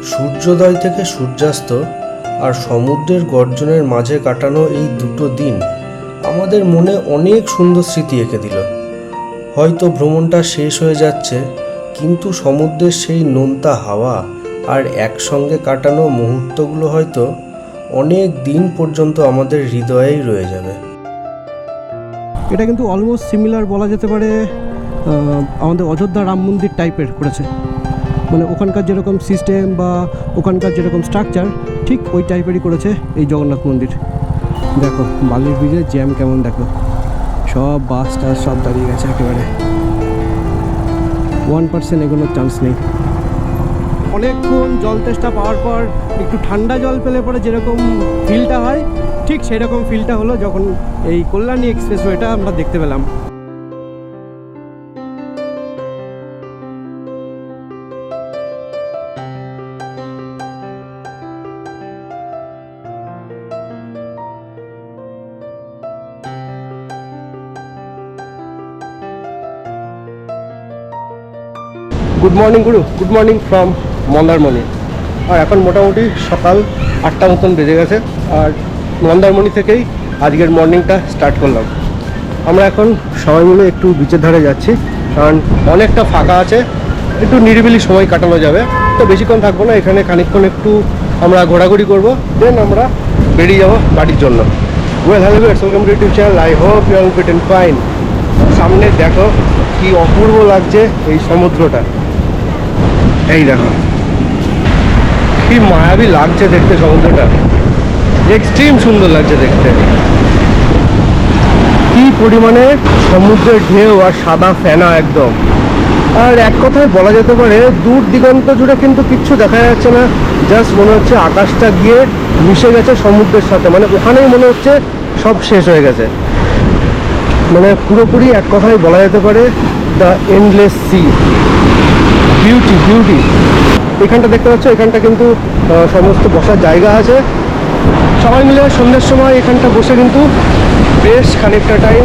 সূর্যোদয় থেকে সূর্যাস্ত আর সমুদ্রের গর্জনের মাঝে কাটানো এই দুটো দিন আমাদের মনে অনেক সুন্দর স্মৃতি এঁকে দিল। হয়তো ভ্রমণটা শেষ হয়ে যাচ্ছে, কিন্তু সমুদ্রের সেই নোনতা হাওয়া আর একসঙ্গে কাটানো মুহূর্তগুলো হয়তো অনেক দিন পর্যন্ত আমাদের হৃদয়েই রয়ে যাবে। এটা কিন্তু অলমোস্ট সিমিলার বলা যেতে পারে আমাদের অযোধ্যা রাম মন্দির টাইপের করেছে, মানে ওখানকার যেরকম সিস্টেম বা ওখানকার যেরকম স্ট্রাকচার ঠিক ওই টাইপেরই করেছে এই জগন্নাথ মন্দির। দেখো বালির ব্রিজের জ্যাম কেমন, দেখো সব বাস টাস সব দাঁড়িয়ে গেছে, একেবারে 1% এগোনোর চান্স নেই। অনেকক্ষণ জল তেষ্টা পাওয়ার পর একটু ঠান্ডা জল পেলে পরে যেরকম ফিলটা হয় ঠিক সেরকম ফিলটা হলো যখন এই কল্যাণী এক্সপ্রেসওয়েটা আমরা দেখতে পেলাম। Good morning Guru, good morning from Mandarmani. আর এখন মোটামুটি সকাল 8টা মতন বেজে গেছে, আর মন্দারমণি থেকেই আজকের মর্নিংটা স্টার্ট করলাম। আমরা এখন সবাই মিলে একটু বিচের ধারে যাচ্ছি, কারণ অনেকটা ফাঁকা আছে, একটু নিরিবিলি সময় কাটানো যাবে। তো বেশিক্ষণ থাকবো না এখানে, খানিকক্ষণ একটু আমরা ঘোরাঘুরি করবো, দেন আমরা বেরিয়ে যাবো বাড়ির জন্য। Well hello viewers, welcome to YouTube channel. I hope you are fit and fine. সামনে দেখো কি অপূর্ব লাগছে এই সমুদ্রটা, এই দেখো কি মায়াবী লাগছে দেখতে সমুদ্রটা, এক্সট্রিম সুন্দর লাগছে দেখতে। কি পরিমাণে সমুদ্রের ঢেউ আর সাদা ফেনা একদম। আর এক কথায় বলা যেতে পারে দূর দিগন্ত জুড়ে কিন্তু কিচ্ছু দেখা যাচ্ছে না, জাস্ট মনে হচ্ছে আকাশটা গিয়ে মিশে গেছে সমুদ্রের সাথে, মানে ওখানেই মনে হচ্ছে সব শেষ হয়ে গেছে। মানে পুরোপুরি এক কথায় বলা যেতে পারে the endless sea. Beauty beauty. এখানটা দেখতে পাচ্ছ, এখানটা কিন্তু সমস্ত বসার জায়গা আছে। সবাই মিলে সন্ধ্যের সময় এখানটা বসে কিন্তু বেশ খানিকটা টাইম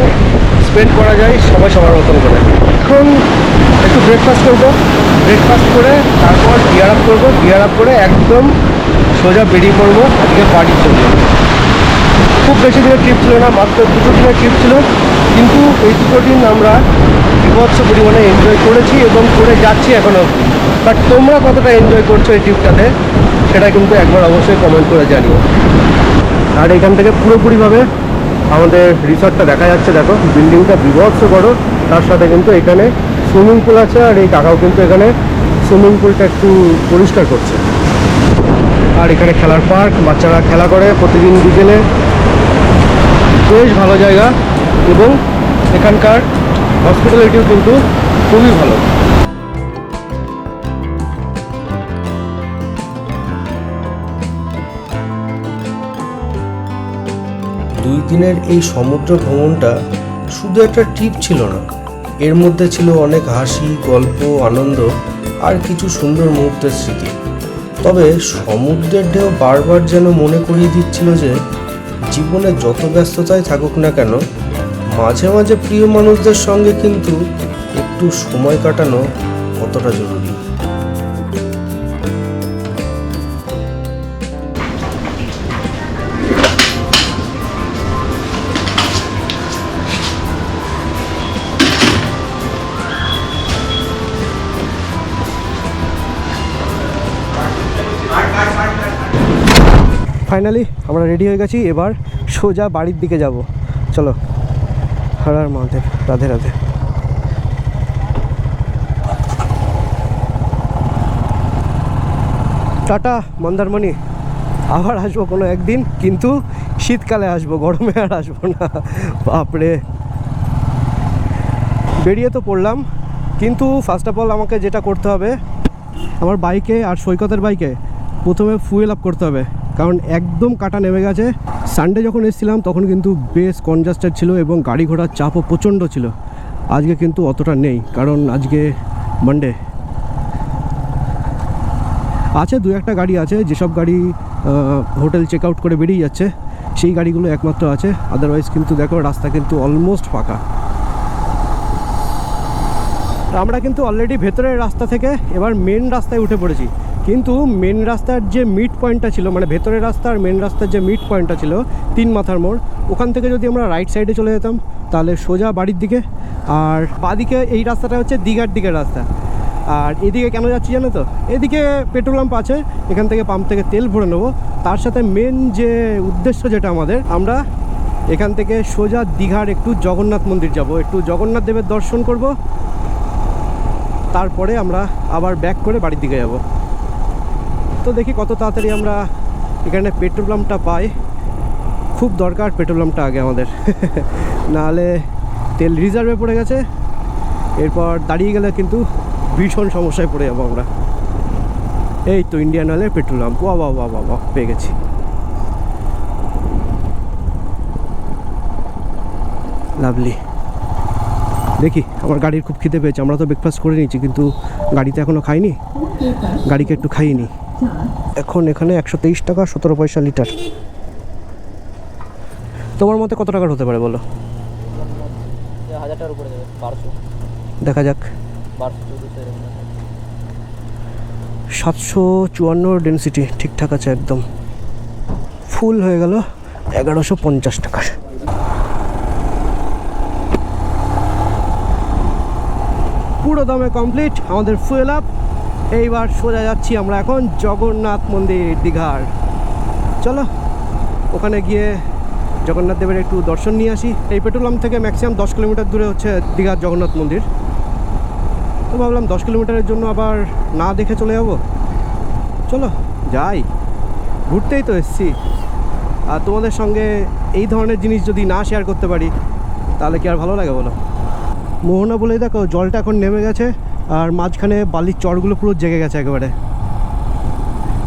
স্পেন্ড করা যায় সবাই সবার মতন করে। এখন একটু ব্রেকফাস্ট করবো, ব্রেকফাস্ট করে তারপর গিয়ার আপ করবো, গিয়ার আপ করে একদম সোজা বেরিয়ে পড়বো আজকে বাড়ির জন্য। খুব বেশি দিনের ট্রিপ ছিল না, মাত্র 2 দিনের ট্রিপ ছিল, কিন্তু এই 2 দিন আমরা বিভৎস পরিমাণে এনজয় করেছি এবং করে যাচ্ছি এখনও। বাট তোমরা কতটা এনজয় করছো এই ট্রিপটাতে সেটা কিন্তু একবার অবশ্যই কমেন্ট করে জানিও। আর এখান থেকে পুরোপুরিভাবে আমাদের রিসর্টটা দেখা যাচ্ছে, দেখো বিল্ডিংটা বিভৎস বড়, তার সাথে কিন্তু এখানে সুইমিং পুল আছে। আর এই কাকাও কিন্তু এখানে সুইমিং পুলটা একটু পরিষ্কার করছে। আর এখানে খেলার পার্ক, বাচ্চারা খেলা করে প্রতিদিন বিকেলে, বেশ ভালো জায়গা। এবং এখানকার হসপিটালিটিও কিন্তু খুবই ভালো। দুই দিনের এই সমুদ্র ভ্রমণটা শুধু একটা ট্রিপ ছিল না, এর মধ্যে ছিল অনেক হাসি, গল্প, আনন্দ আর কিছু সুন্দর মুহূর্তের স্মৃতি। তবে সমুদ্রের ঢেউ বারবার যেন মনে করিয়ে দিচ্ছিল যে জীবনে যত ব্যস্ততায় থাকুক না কেন, মাঝে মাঝে প্রিয় মানুষদের সঙ্গে কিন্তু একটু সময় কাটানো কতটা জরুরি। ফাইনালি আমরা রেডি হয়ে গেছি, এবার সোজা বাড়ির দিকে যাব। চলো, হর হর মহাদেব, রাধে রাধে। টাটা মন্দারমণি। আবার আসবো কোনো একদিন, কিন্তু শীতকালে আসবো, গরমে আর আসবো না। বাপরে, বেরিয়ে তো পড়লাম, কিন্তু ফার্স্ট অফ অল আমাকে যেটা করতে হবে, আমার বাইকে আর সৈকতের বাইকে প্রথমে ফুয়েল আপ করতে হবে, কারণ একদম কাটা নেমে গেছে। সানডে যখন এসেছিলাম তখন কিন্তু বেশ কনজাস্টেড ছিল এবং গাড়ি ঘোড়ার চাপও প্রচণ্ড ছিল। আজকে কিন্তু অতটা নেই, কারণ আজকে মানডে। আছে 2-1টা গাড়ি আছে, যেসব গাড়ি হোটেল চেক আউট করে বেরিয়ে যাচ্ছে সেই গাড়িগুলো একমাত্র আছে, আদারওয়াইজ কিন্তু দেখো রাস্তা কিন্তু অলমোস্ট ফাঁকা। আমরা কিন্তু অলরেডি ভেতরের রাস্তা থেকে এবার মেন রাস্তায় উঠে পড়েছি, কিন্তু মেন রাস্তার যে মিড পয়েন্টটা ছিল, মানে ভেতরের রাস্তা আর মেন রাস্তার যে মিড পয়েন্টটা ছিল 3 মাথার মোড়, ওখান থেকে যদি আমরা রাইট সাইডে চলে যেতাম তাহলে সোজা বাড়ির দিকে, আর বাদিকে এই রাস্তাটা হচ্ছে দীঘার দিকের রাস্তা। আর এদিকে কেন যাচ্ছি জানো তো, এদিকে পেট্রোল পাম্প আছে, এখান থেকে পাম্প থেকে তেল ভরে নেবো। তার সাথে মেন যে উদ্দেশ্য যেটা আমাদের, আমরা এখান থেকে সোজা দীঘার একটু জগন্নাথ মন্দির যাব, একটু জগন্নাথ দেবের দর্শন করব, তারপরে আমরা আবার ব্যাক করে বাড়ির দিকে যাব। তো দেখি কত তাড়াতাড়ি আমরা এখানে পেট্রোল পাম্পটা পাই। খুব দরকার পেট্রোল পাম্পটা আগে আমাদের নাহলে তেল রিজার্ভে পড়ে গেছে, এরপর দাঁড়িয়ে গেলে কিন্তু ভীষণ সমস্যায় পড়ে যাবো আমরা। এই তো ইন্ডিয়ান অয়েলের পেট্রোল পাম্প, ওয়া ওয়া ওয়া ওয়া পেয়ে গেছি। লাভলি। দেখি আমার গাড়ির খুব খিদে পেয়েছে, আমরা তো ব্রেকফাস্ট করে নিয়েছি কিন্তু গাড়িতে এখনও খাইনি, গাড়িকে একটু খাইনি। এখন এখানে 123 টাকা 17 পয়সা লিটার। তোমার মতে কত টাকার হতে পারে বলো? 1000 টাকার উপরে যাবে, 1200, দেখা যাক। 754 ডেনসিটি ঠিকঠাক আছে একদম। ফুল হয়ে গেল 1150 টাকার। পুরো দমে কমপ্লিট আমাদের ফুয়েল আপ। এইবার সোজা যাচ্ছি আমরা এখন জগন্নাথ মন্দির দীঘার। চলো ওখানে গিয়ে জগন্নাথ দেবের একটু দর্শন নিয়ে আসি। এই পেট্রোল পাম্প থেকে ম্যাক্সিমাম 10 কিলোমিটার দূরে হচ্ছে দীঘার জগন্নাথ মন্দির। তো ভাবলাম 10 কিলোমিটারের জন্য আবার না দেখে চলে যাবো, চলো যাই, ঘুরতেই তো এসছি। আর তোমাদের সঙ্গে এই ধরনের জিনিস যদি না শেয়ার করতে পারি তাহলে কি আর ভালো লাগে বলো। মোহনা বলেই দেখো জলটা এখন নেমে গেছে, আর মাঝখানে বালির চরগুলো পুরো জেগে গেছে একেবারে।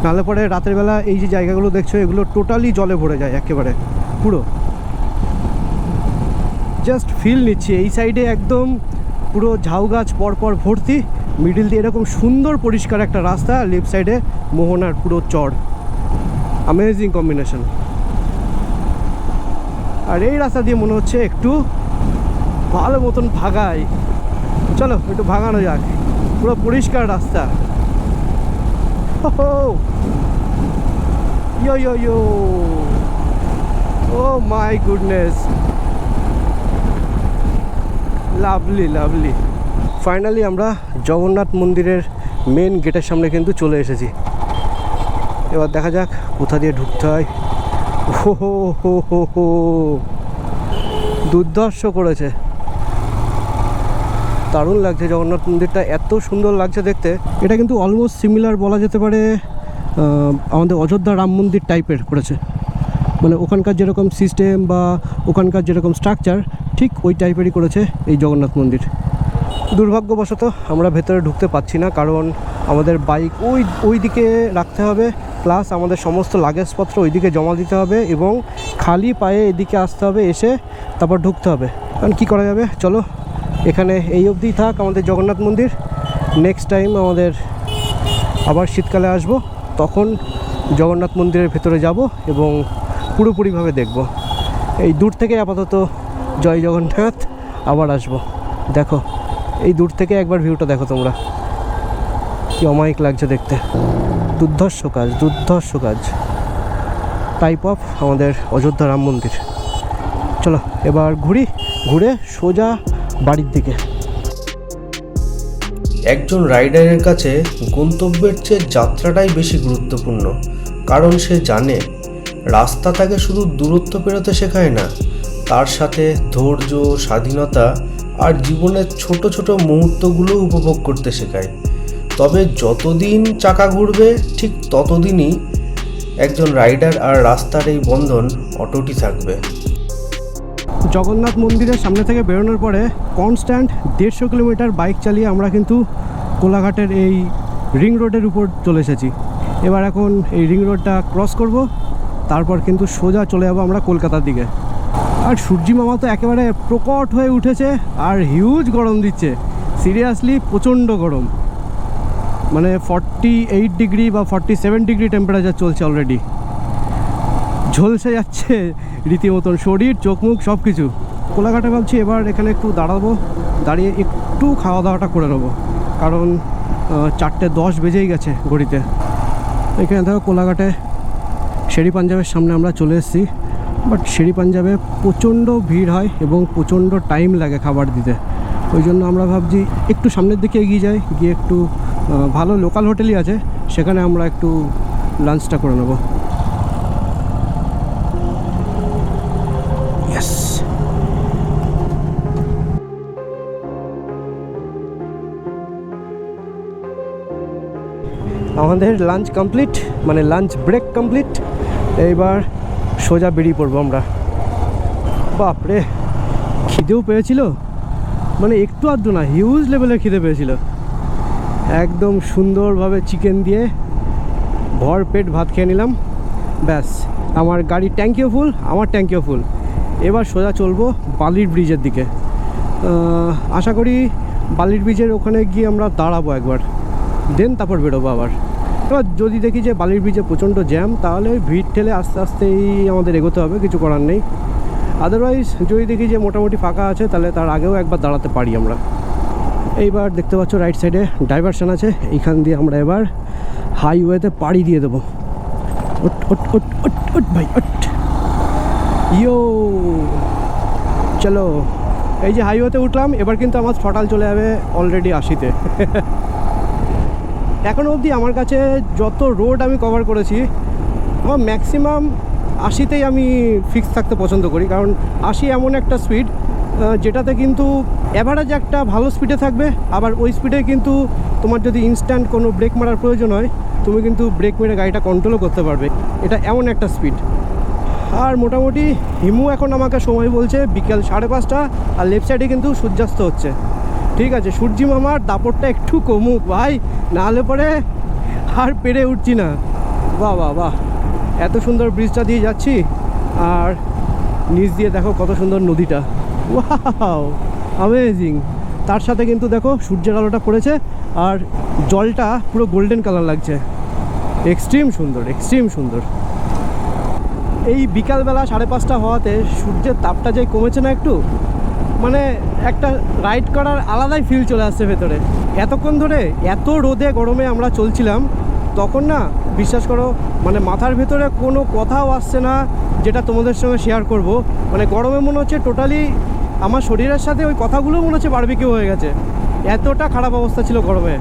নাহলে পরে রাতের বেলা এই যে জায়গাগুলো দেখছো এগুলো টোটালি জলে ভরে যায় একেবারে পুরো। জাস্ট ফিল নিচ্ছি, এই সাইডে একদম পুরো ঝাউ গাছ পরপর ভর্তি, মিডিল দিয়ে এরকম সুন্দর পরিষ্কার একটা রাস্তা, লেফট সাইডে মোহনার পুরো চর। Amazing combination. আর এই রাস্তা দিয়ে মনে হচ্ছে একটু ভালো মতন ভাগাই, চলো একটু ভাগানো যাক। পুরো পরিষ্কার রাস্তা। Yo yo yo, oh my goodness, lovely lovely. Finally আমরা জগন্নাথ মন্দিরের মেন গেটের সামনে কিন্তু চলে এসেছি। এবার দেখা যাক কোথা দিয়ে ঢুকতে হয়। হো হো হো হো হো, দুর্ধর্ষ করেছে, দারুণ লাগছে জগন্নাথ মন্দিরটা, এত সুন্দর লাগছে দেখতে। এটা কিন্তু অলমোস্ট সিমিলার বলা যেতে পারে আমাদের অযোধ্যা রাম মন্দির টাইপের করেছে, মানে ওখানকার যেরকম সিস্টেম বা ওখানকার যেরকম স্ট্রাকচার ঠিক ওই টাইপেরই করেছে এই জগন্নাথ মন্দির। দুর্ভাগ্যবশত আমরা ভেতরে ঢুকতে পারছি না, কারণ আমাদের বাইক ওই দিকে রাখতে হবে, প্লাস আমাদের সমস্ত লাগেজপত্র ওই দিকে জমা দিতে হবে এবং খালি পায়ে এদিকে আসতে হবে, এসে তারপর ঢুকতে হবে। কারণ কী করা যাবে, চলো এখানে এই অবধিই থাক আমাদের জগন্নাথ মন্দির। নেক্সট টাইম আমাদের আবার শীতকালে আসব, তখন জগন্নাথ মন্দিরের ভেতরে যাব এবং পুরোপুরিভাবে দেখব। এই দূর থেকে আপাতত জয় জগন্নাথ, আবার আসব। দেখো এই দূর থেকে একবার ভিউটা দেখো তোমরা, কি অমায়িক লাগছে দেখতে। দুর্ধর্ষ কাজ, দুর্ধর্ষ কাজ, টাইপ অফ আমাদের অযোধ্যা রাম মন্দির। চলো এবার ঘুরে সোজা বাড়ির দিকে। একজন রাইডারের কাছে গন্তব্যের চেয়ে যাত্রাটাই বেশি গুরুত্বপূর্ণ, কারণ সে জানে রাস্তা তাকে শুধু দূরত্ব পেরোতে শেখায় না, তার সাথে ধৈর্য, স্বাধীনতা আর জীবনের ছোট ছোট মুহূর্তগুলো উপভোগ করতে শেখায়। তবে যতদিন চাকা ঘুরবে ঠিক ততদিনই একজন রাইডার আর রাস্তার এই বন্ধন অটুটই থাকবে। জগন্নাথ মন্দিরের সামনে থেকে বেরোনোর পরে কনস্ট্যান্ট 150 কিলোমিটার বাইক চালিয়ে আমরা কিন্তু কোলাঘাটের এই রিং রোডের উপর চলে এসেছি। এবার এখন এই রিং রোডটা ক্রস করব, তারপর কিন্তু সোজা চলে যাবো আমরা কলকাতার দিকে। আর সূর্যি মামা তো একেবারে প্রকট হয়ে উঠেছে আর হিউজ গরম দিচ্ছে, সিরিয়াসলি প্রচণ্ড গরম, মানে 48 ডিগ্রি বা 47 ডিগ্রি টেম্পারেচার চলছে অলরেডি। ঝলসে যাচ্ছে রীতিমতন শরীর, চোখ মুখ সব কিছু। কোলাঘাটে ভাবছি এবার এখানে একটু দাঁড়াবো, দাঁড়িয়ে একটু খাওয়া দাওয়াটা করে নেবো, কারণ 4:10 বেজেই গেছে ঘড়িতে। এখানে দেখো কোলাঘাটে শেরি পাঞ্জাবের সামনে আমরা চলে এসেছি, বাট শেরি পাঞ্জাবে প্রচণ্ড ভিড় হয় এবং প্রচণ্ড টাইম লাগে খাবার দিতে। ওই জন্য আমরা ভাবছি একটু সামনের দিকে এগিয়ে যাই, গিয়ে একটু ভালো লোকাল হোটেলই আছে, সেখানে আমরা একটু লাঞ্চটা করে নেব। ইয়েস, আমাদের লাঞ্চ কমপ্লিট, মানে লাঞ্চ ব্রেক কমপ্লিট। এইবার সোজা বেরিয়ে পড়বো আমরা। বাপরে, খিদেও পেয়েছিল, মানে একটু আধটু না, হিউজ লেভেলের খিদে পেয়েছিল। একদম সুন্দরভাবে চিকেন দিয়ে ভর পেট ভাত খেয়ে নিলাম। ব্যাস, আমার গাড়ির ট্যাঙ্কিও ফুল, আমার ট্যাঙ্কিও ফুল। এবার সোজা চলবো বালির ব্রিজের দিকে। আশা করি বালির ব্রিজের ওখানে গিয়ে আমরা দাঁড়াবো একবার, দেন তারপর বেরোবো আবার। এবার যদি দেখি যে বালির ব্রিজে প্রচণ্ড জ্যাম, তাহলে ভিড় ঠেলে আস্তে আস্তেই আমাদের এগোতে হবে, কিছু করার নেই। আদারওয়াইজ যদি দেখি যে মোটামুটি ফাঁকা আছে, তাহলে তার আগেও একবার দাঁড়াতে পারি আমরা। এইবার দেখতে পাচ্ছ রাইট সাইডে ডাইভারশন আছে, এইখান দিয়ে আমরা এবার হাইওয়েতে পাড়ি দিয়ে দেবো। ওট ওট ওট ওট ওট ভাই ওট, ইয়ো চলো। এই যে হাইওয়েতে উঠলাম, এবার কিন্তু আমার থ্রটাল চলে যাবে অলরেডি 80-তে। এখনও অবধি আমার কাছে যত রোড আমি কভার করেছি, আমার ম্যাক্সিমাম 80-তেই আমি ফিক্স থাকতে পছন্দ করি, কারণ 80 এমন একটা স্পিড যেটাতে কিন্তু অ্যাভারেজ একটা ভালো স্পিডে থাকবে, আবার ওই স্পিডে কিন্তু তোমার যদি ইনস্ট্যান্ট কোনো ব্রেক মারার প্রয়োজন হয়, তুমি কিন্তু ব্রেক মেরে গাড়িটা কন্ট্রোলও করতে পারবে। এটা এমন একটা স্পিড। আর মোটামুটি হিমু এখন আমাকে সময় বলছে বিকেল 5:30, আর লেফট সাইডে কিন্তু সূর্যাস্ত হচ্ছে। ঠিক আছে, সূর্যি মামার দাপটটা একটু কমুক ভাই, নাহলে পরে আর পেরে উঠছি না। বাহ বাহ বাহ, এত সুন্দর ব্রিজটা দিয়ে যাচ্ছি, আর নিচ দিয়ে দেখো কত সুন্দর নদীটা। Wow, amazing. তার সাথে কিন্তু দেখো সূর্যের আলোটা পড়েছে, আর জলটা পুরো গোল্ডেন কালার লাগছে। এক্সট্রিম সুন্দর, এক্সট্রিম সুন্দর। এই বিকালবেলা 5:30 হওয়াতে সূর্যের তাপটা যে কমেছে না একটু, মানে একটা রাইড করার আলাদাই ফিল চলে আসছে ভেতরে। এতক্ষণ ধরে এত রোদে গরমে আমরা চলছিলাম, তখন না বিশ্বাস করো, মানে মাথার ভেতরে কোনো কথাও আসছে না যেটা তোমাদের সঙ্গে শেয়ার করব। মানে গরমে মনে হচ্ছে টোটালি আমার শরীরের সাথে ওই কথাগুলো মনে হচ্ছে বারবিকিউ হয়ে গেছে, এতটা খারাপ অবস্থা ছিল গরমে।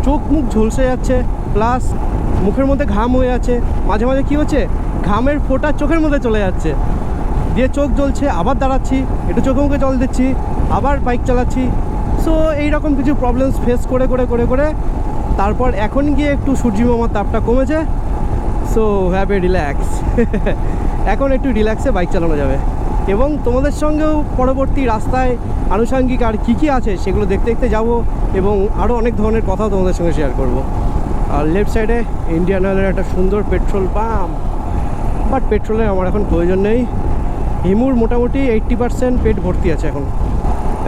চোখ মুখ ঝলসে যাচ্ছে, প্লাস মুখের মধ্যে ঘাম হয়ে যাচ্ছে, মাঝে মাঝে কী হচ্ছে, ঘামের ফোঁটা চোখের মধ্যে চলে যাচ্ছে, দিয়ে চোখ জ্বলছে, আবার দাঁড়াচ্ছি, একটু চোখে মুখে জল দিচ্ছি, আবার বাইক চালাচ্ছি। সো এইরকম কিছু প্রবলেমস ফেস করে করে করে করে তারপর এখন গিয়ে একটু সূর্যি মামার তাপটা কমেছে। So have a relax. এখন একটু রিল্যাক্সে বাইক চালানো যাবে, এবং তোমাদের সঙ্গেও পরবর্তী রাস্তায় আনুষঙ্গিক আর কী কী আছে সেগুলো দেখতে দেখতে যাবো, এবং আরও অনেক ধরনের কথাও তোমাদের সঙ্গে শেয়ার করব। আর লেফট সাইডে ইন্ডিয়ান অয়েলের একটা সুন্দর পেট্রোল পাম্প, বাট পেট্রোলের আমার এখন প্রয়োজন নেই। হিমুর মোটামুটি 80% পেট ভর্তি আছে এখন।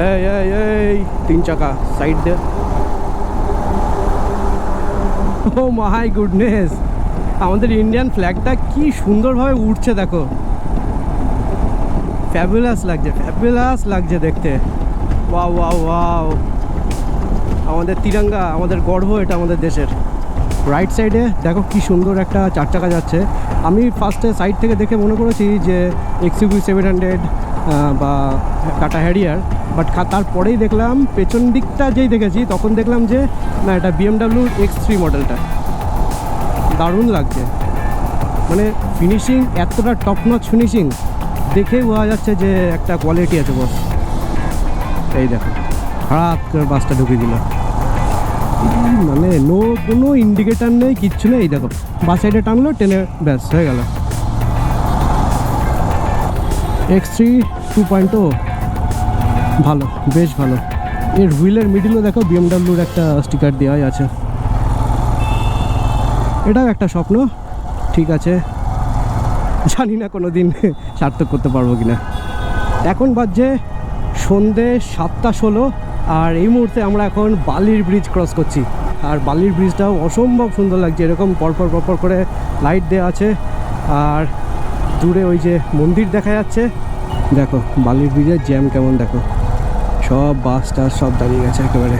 এই এই এই 3 চাকা সাইড দে। ও মাই গুডনেস, আমাদের ইন্ডিয়ান ফ্ল্যাগটা কি সুন্দরভাবে উঠছে দেখো, ফ্যাবুলাস লাগছে, ফ্যাবুলাস লাগছে দেখতে। ওয়াও ওয়াও ওয়াও, আমাদের তিরঙ্গা, আমাদের গর্ব, এটা আমাদের দেশের। রাইট সাইডে দেখো কি সুন্দর একটা 4 চাকা যাচ্ছে। আমি ফার্স্টে সাইড থেকে দেখে মনে করেছি যে XUV 700 বা টাটা হ্যারিয়ার, বাট তারপরেই দেখলাম, পেছন দিকটা যেই দেখেছি তখন দেখলাম যে না, এটা BMW X3 মডেলটা। দারুণ লাগছে, মানে ফিনিশিং এতটা টপ নচ ফিনিশিং, দেখেই বোঝা যাচ্ছে যে একটা কোয়ালিটি আছে বস। এই দেখো হঠাৎ করে বাসটা ঢুকিয়ে দিল, মানে কোনো ইন্ডিকেটার নেই, কিচ্ছু নেই। দেখো বাস সাইডে টানলো, টেনে ব্যাস হয়ে গেল। X3 2.0 ভালো, বেশ ভালো। এর হুইলের মিডিলও দেখো BMWর একটা স্টিকার দেওয়াই আছে। এটাও একটা স্বপ্ন, ঠিক আছে, জানি না কোনো দিন সার্থক করতে পারবো কিনা। এখন বাজছে সন্ধে 7:16, আর এই মুহূর্তে আমরা এখন বালির ব্রিজ ক্রস করছি। আর বালির ব্রিজটাও অসম্ভব সুন্দর লাগছে, এরকম পরপর পরপর করে লাইট দেওয়া আছে, আর দূরে ওই যে মন্দির দেখা যাচ্ছে। দেখো বালির ব্রিজের জ্যাম কেমন, দেখো সব বাস টাস সব দাঁড়িয়ে গেছে একেবারে,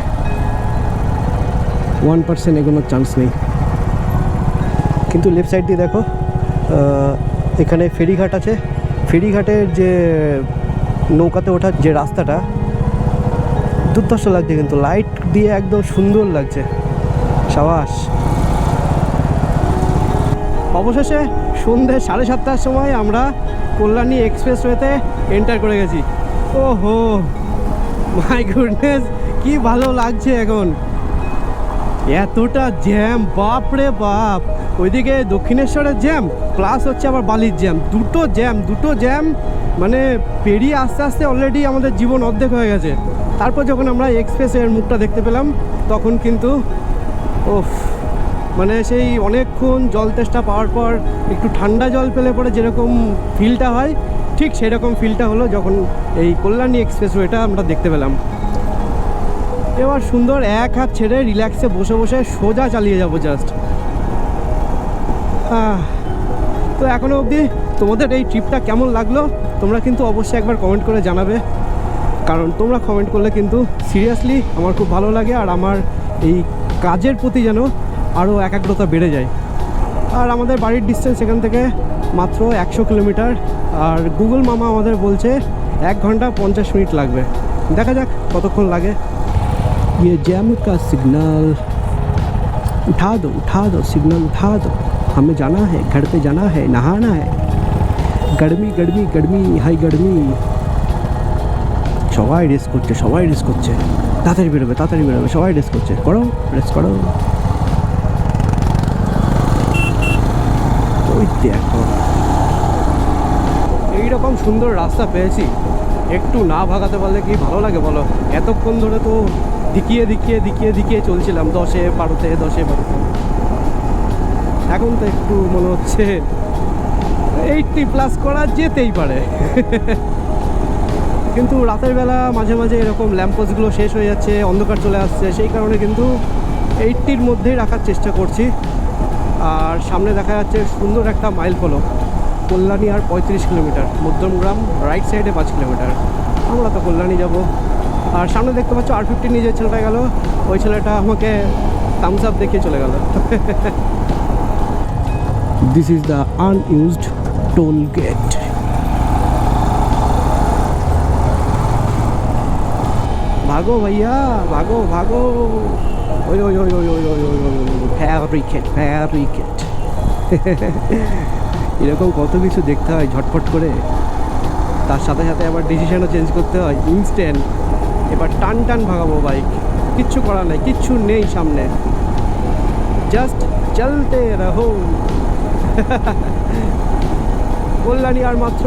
1% এগোনোর চান্স নেই। কিন্তু লেফট সাইড দিয়ে দেখো, এখানে ফেরিঘাট আছে। ফেরিঘাটের যে নৌকাতে ওঠার যে রাস্তাটা দুর্ধর্ষ লাগছে, কিন্তু লাইট দিয়ে একদম সুন্দর লাগছে। সাবাস। অবশেষে সন্ধ্যে 7:30টার সময় আমরা কল্যাণী এক্সপ্রেসওয়েতে এন্টার করে গেছি। ওহো মাই গুডনেস, কি ভালো লাগছে এখন। এতটা জ্যাম, বাপ রে বাপ। ওইদিকে দক্ষিণেশ্বরের জ্যাম প্লাস হচ্ছে আবার বালির জ্যাম, দুটো জ্যাম মানে পেরিয়ে আস্তে আস্তে অলরেডি আমাদের জীবন অর্ধেক হয়ে গেছে। তারপর যখন আমরা এক্সপ্রেসের মুখটা দেখতে পেলাম তখন কিন্তু ওফ, মানে সেই অনেকক্ষণ জল তেষ্টা পাওয়ার পর একটু ঠান্ডা জল পেলে পরে যেরকম ফিলটা হয়, ঠিক সেরকম ফিলটা হলো যখন এই কল্যাণী এক্সপ্রেসওয়েটা আমরা দেখতে পেলাম। এবার সুন্দর এক হাত ছেড়ে রিল্যাক্সে বসে বসে সোজা চালিয়ে যাবো জাস্ট। তো এখনও অবধি তোমাদের এই ট্রিপটা কেমন লাগলো তোমরা কিন্তু অবশ্যই একবার কমেন্ট করে জানাবে, কারণ তোমরা কমেন্ট করলে কিন্তু সিরিয়াসলি আমার খুব ভালো লাগে, আর আমার এই কাজের প্রতি যেন আরও একাগ্রতা বেড়ে যায়। আর আমাদের বাড়ির ডিস্টেন্স এখান থেকে মাত্র 100 কিলোমিটার, আর গুগল মামা আমাদের বলছে 1 ঘন্টা 50 মিনিট লাগবে। দেখা যাক কতক্ষণ লাগে। ये जैम का सिग्नल उठा दो सिग्नल उठा दो, हमें जाना है, घर पे जाना है, नहाना है। गर्मी गर्मी गर्मी हाई गर्मी। সবাই রেস করছে, তাড়াতাড়ি বেরোবে, সবাই রেস করছে, রেস করো। ওই দেখো এইরকম সুন্দর রাস্তা পেয়েছি, একটু না ভাগাতে পারলে কি ভালো লাগে বলো। এতক্ষণ ধরে তো দিকিয়ে চলছিলাম 10-এ 12-তে। এখন তো একটু মনে হচ্ছে 80+ করা যেতেই পারে। কিন্তু রাতের বেলা মাঝে মাঝে এরকম ল্যাম্পপোস্টগুলো শেষ হয়ে যাচ্ছে, অন্ধকার চলে আসছে, সেই কারণে কিন্তু 80-র মধ্যেই রাখার চেষ্টা করছি। আর সামনে দেখা যাচ্ছে সুন্দর একটা মাইল ফলক, কল্যাণী আর 35 কিলোমিটার, মধ্যমগ্রাম রাইট সাইডে 5 কিলোমিটার। আমরা তো কল্যাণী যাব। আর সামনে দেখতে পাচ্ছ R50 নিয়ে যে ছেলেটা গেল, ওই ছেলেটা আমাকে থামস আপ দেখিয়ে চলে গেল। This is the unused toll gate. ভাগো ভাইয়া, ভাগো। ওই ফ্যাব্রিকেট। এরকম কত কিছু দেখতে হয় ঝটফট করে, তার সাথে সাথে আবার ডিসিশনও চেঞ্জ করতে হয় ইনস্ট্যান্ট। এবার টান ভাগাবো বাইক, কিচ্ছু করার নাই, কিচ্ছু নেই সামনে, জাস্ট চলতে রহো। কল্যাণী আর মাত্র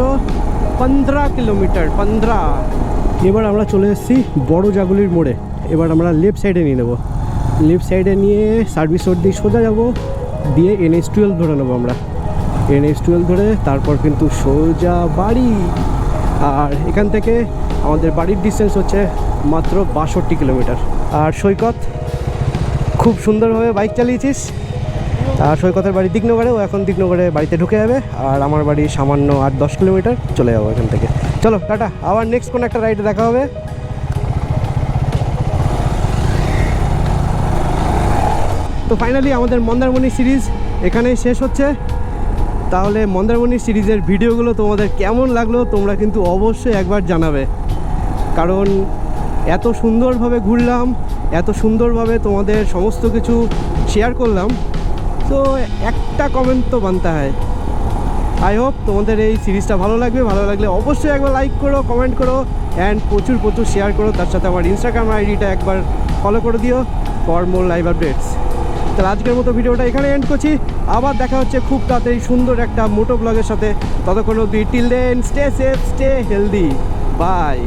15 কিলোমিটার, 15। এবার আমরা চলে এসেছি বড় জাগুলির মোড়ে। এবার আমরা লেফট সাইডে নিয়ে নেবো, লেফট সাইডে নিয়ে সার্ভিস রোড দিয়ে সোজা যাবো, দিয়ে NH12 ধরে নেবো আমরা। NH12 ধরে তারপর কিন্তু সোজা বাড়ি। আর এখান থেকে আমাদের বাড়ির ডিস্টেন্স হচ্ছে মাত্র 62 কিলোমিটার। আর সৈকত খুব সুন্দরভাবে বাইক চালিয়েছিস। আর সৈকতের বাড়ি দিকনগরে, ও এখন দিকনগরে বাড়িতে ঢুকে যাবে। আর আমার বাড়ি সামান্য 8-10 কিলোমিটার, চলে যাবো এখান থেকে। চলো টাটা, আবার নেক্সট কোনো একটা রাইডে দেখা হবে। তো ফাইনালি আমাদের মন্দারমণি সিরিজ এখানেই শেষ হচ্ছে। তাহলে মন্দারমণি সিরিজের ভিডিওগুলো তোমাদের কেমন লাগলো তোমরা কিন্তু অবশ্যই একবার জানাবে, কারণ এত সুন্দরভাবে ঘুরলাম, এত সুন্দরভাবে তোমাদের সমস্ত কিছু শেয়ার করলাম, তো একটা কমেন্ট তো বানতে হয়। আই হোপ তোমাদের এই সিরিজটা ভালো লাগলে অবশ্যই একবার লাইক করো, কমেন্ট করো, অ্যান্ড প্রচুর শেয়ার করো। তার সাথে আমার ইনস্টাগ্রাম আইডিটা একবার ফলো করে দিও ফর মোর লাইভ আপডেটস। তাহলে আজকের মতো ভিডিওটা এখানে এন্ড করছি। আবার দেখা হচ্ছে খুব তাড়াতাড়ি সুন্দর একটা মোটো ব্লগের সাথে। ততক্ষণ অবধি till then stay safe, stay healthy, by.